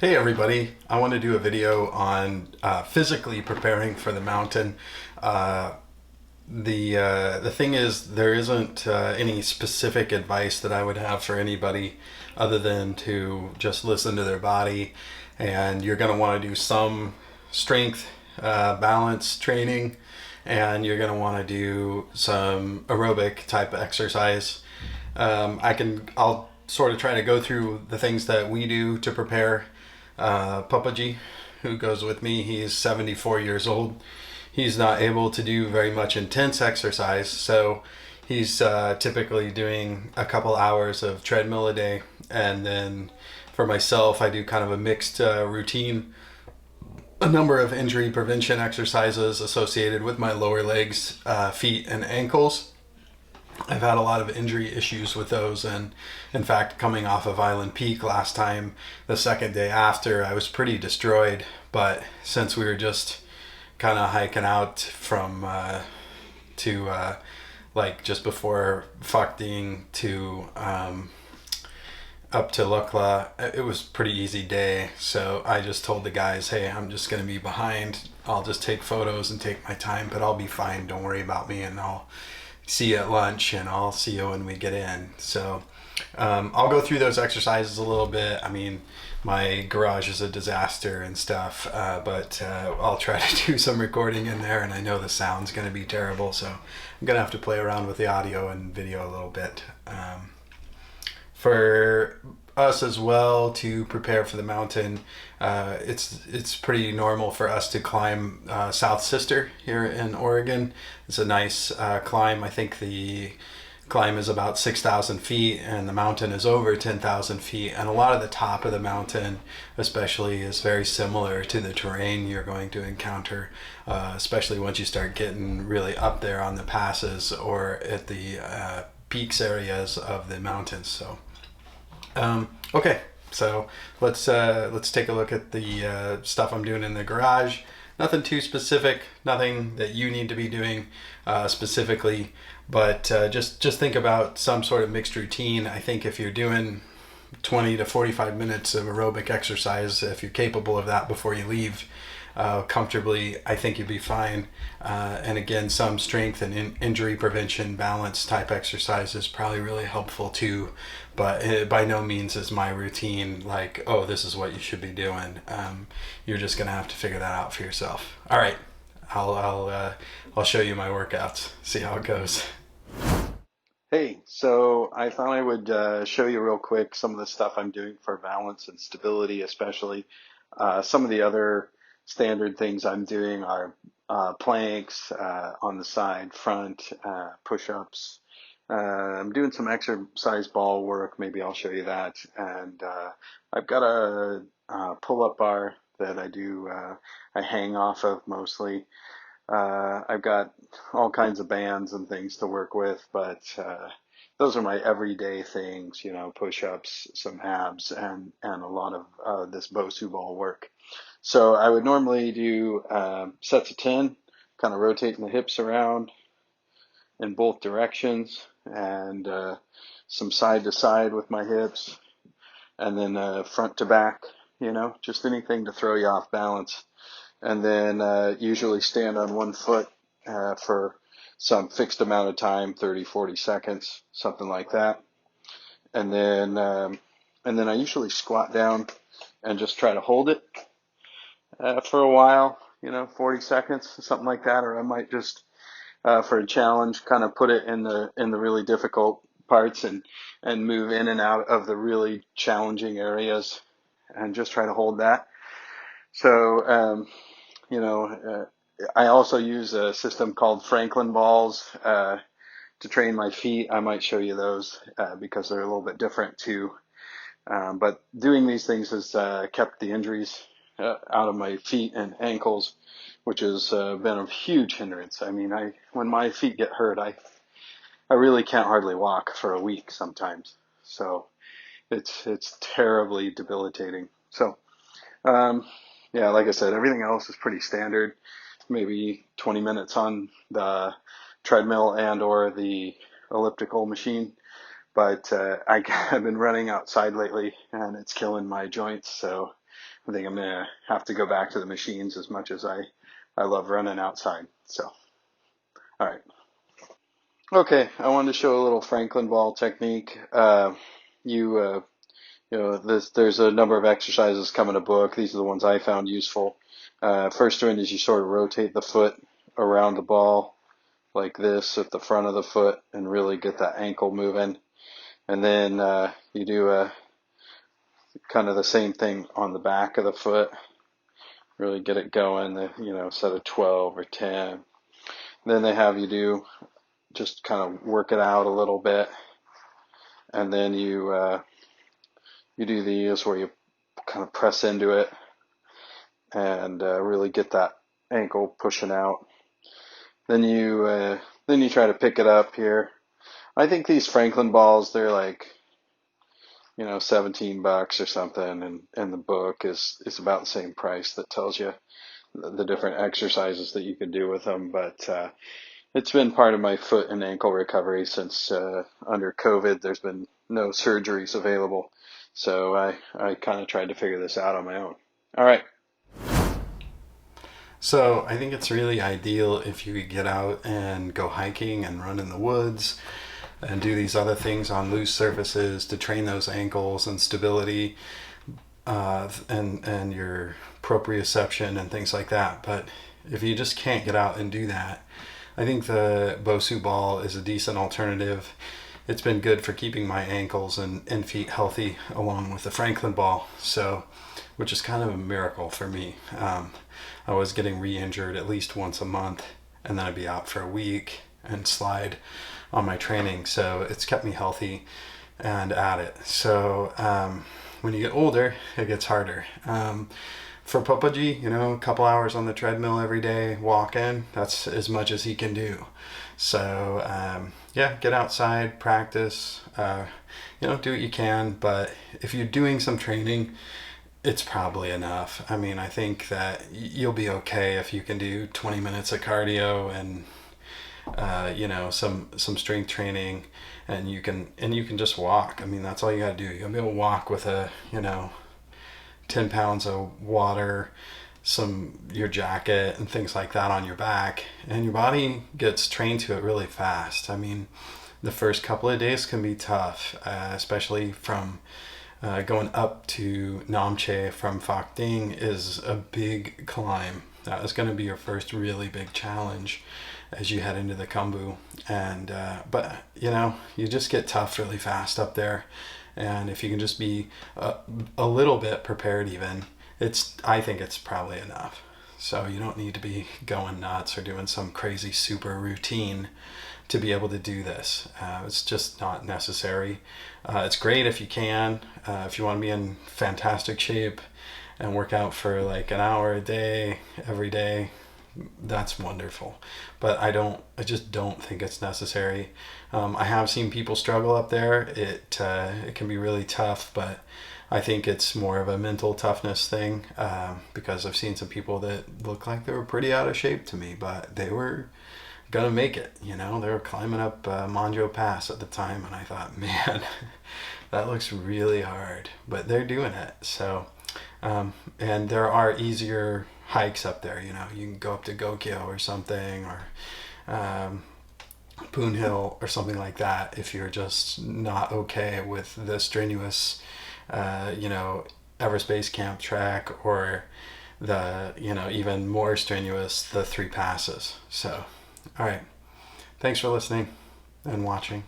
Hey everybody, I want to do a video on physically preparing for the mountain. Uh, the thing is, there isn't any specific advice that I would have for anybody other than to just listen to their body, and you're going to want to do some strength balance training, and you're going to want to do some aerobic type exercise. I'll sort of try to go through the things that we do to prepare. Pappaji, who goes with me, he's 74 years old. He's not able to do very much intense exercise, so he's typically doing a couple hours of treadmill a day. And then for myself, I do kind of a mixed routine, a number of injury prevention exercises associated with my lower legs, feet, and ankles. I've had a lot of injury issues with those, and in fact, coming off of Island Peak last time, the second day after, I was pretty destroyed. But since we were just kind of hiking out from to like just before Fakding to up to Lukla, it was a pretty easy day. So I just told the guys, hey, I'm just going to be behind. I'll just take photos and take my time, but I'll be fine. Don't worry about me, and I'll see you at lunch, and I'll see you when we get in. So I'll go through those exercises a little bit. I mean, my garage is a disaster and stuff, but I'll try to do some recording in there, and I know the sound's going to be terrible, so I'm going to have to play around with the audio and video a little bit. For us as well to prepare for the mountain, it's pretty normal for us to climb South Sister here in Oregon. It's a nice climb. I think the climb is about 6,000 feet and the mountain is over 10,000 feet, and a lot of the top of the mountain especially is very similar to the terrain you're going to encounter, especially once you start getting really up there on the passes or at the peaks areas of the mountains. So okay, so let's take a look at the stuff I'm doing in the garage. Nothing too specific, nothing that you need to be doing specifically, but just think about some sort of mixed routine. I think if you're doing 20 to 45 minutes of aerobic exercise, if you're capable of that before you leave comfortably, I think you'd be fine. And again, some strength and injury prevention balance type exercise is probably really helpful too, but it by no means is my routine like, oh, this is what you should be doing. You're just gonna have to figure that out for yourself. All right, I'll show you my workouts, see how it goes. Hey, so I thought I would show you real quick some of the stuff I'm doing for balance and stability, especially. Some of the other standard things I'm doing are planks on the side, front, push-ups. I'm doing some exercise ball work. Maybe I'll show you that. And I've got a pull-up bar that I hang off of mostly. I've got all kinds of bands and things to work with, but those are my everyday things, push-ups, some abs, and a lot of this BOSU Ball work. So I would normally do sets of 10, kind of rotating the hips around in both directions, and some side to side with my hips, and then front to back, just anything to throw you off balance. And then usually stand on one foot for some fixed amount of time, 30, 40 seconds, something like that. And then I usually squat down and just try to hold it for a while, 40 seconds, something like that. Or I might just, for a challenge, kind of put it in the really difficult parts and move in and out of the really challenging areas and just try to hold that. So, I also use a system called Franklin balls to train my feet. I might show you those because they're a little bit different too. But doing these things has kept the injuries out of my feet and ankles, which has been a huge hindrance. I mean, when my feet get hurt, I really can't hardly walk for a week sometimes. So it's terribly debilitating. So yeah, like I said, everything else is pretty standard. Maybe 20 minutes on the treadmill and or the elliptical machine. But I've been running outside lately, and it's killing my joints. So I think I'm gonna have to go back to the machines as much as I love running outside. So, all right. Okay, I wanted to show a little Franklin ball technique. You there's a number of exercises come in a book. These are the ones I found useful. First one is you sort of rotate the foot around the ball like this at the front of the foot and really get that ankle moving. And then you do kind of the same thing on the back of the foot. Really get it going, set of 12 or 10. Then they have you do just kind of work it out a little bit. And then you do these where you kind of press into it and really get that ankle pushing out. Then you try to pick it up here. I think these Franklin balls, they're like, $17 or something, and the book is about the same price that tells you the different exercises that you can do with them. But it's been part of my foot and ankle recovery since under COVID. There's been no surgeries available, so I kind of tried to figure this out on my own. All right. So I think it's really ideal if you could get out and go hiking and run in the woods and do these other things on loose surfaces to train those ankles and stability and your proprioception and things like that. But if you just can't get out and do that, I think the BOSU Ball is a decent alternative. It's been good for keeping my ankles and feet healthy along with the Franklin Ball, which is kind of a miracle for me. I was getting re-injured at least once a month, and then I'd be out for a week and slide on my training. So it's kept me healthy and at it. So when you get older, it gets harder. For Pappaji, a couple hours on the treadmill every day, walking, that's as much as he can do. So get outside, practice, do what you can. But if you're doing some training, it's probably enough. I mean, I think that you'll be okay if you can do 20 minutes of cardio and some strength training, and you can just walk. I mean, that's all you gotta do. You'll be able to walk with 10 pounds of water, your jacket and things like that on your back, and your body gets trained to it really fast. I mean, the first couple of days can be tough, especially from going up to Namche from Phuoc Dinh is a big climb. That is going to be your first really big challenge as you head into the Khumbu. And but you just get tough really fast up there. And if you can just be a little bit prepared, I think it's probably enough. So you don't need to be going nuts or doing some crazy super routine to be able to do this. It's just not necessary. It's great if you can. If you want to be in fantastic shape and work out for like an hour a day, every day, that's wonderful. But I just don't think it's necessary. I have seen people struggle up there. It can be really tough, but I think it's more of a mental toughness thing, because I've seen some people that look like they were pretty out of shape to me, but they were gonna make it. They were climbing up Manjo Pass at the time, and I thought, man, that looks really hard, but they're doing it. So and there are easier hikes up there. You can go up to Gokyo or something, or Poon Hill or something like that if you're just not okay with the strenuous Everest Base Camp track, or the even more strenuous, the 3 passes. So all right, thanks for listening and watching.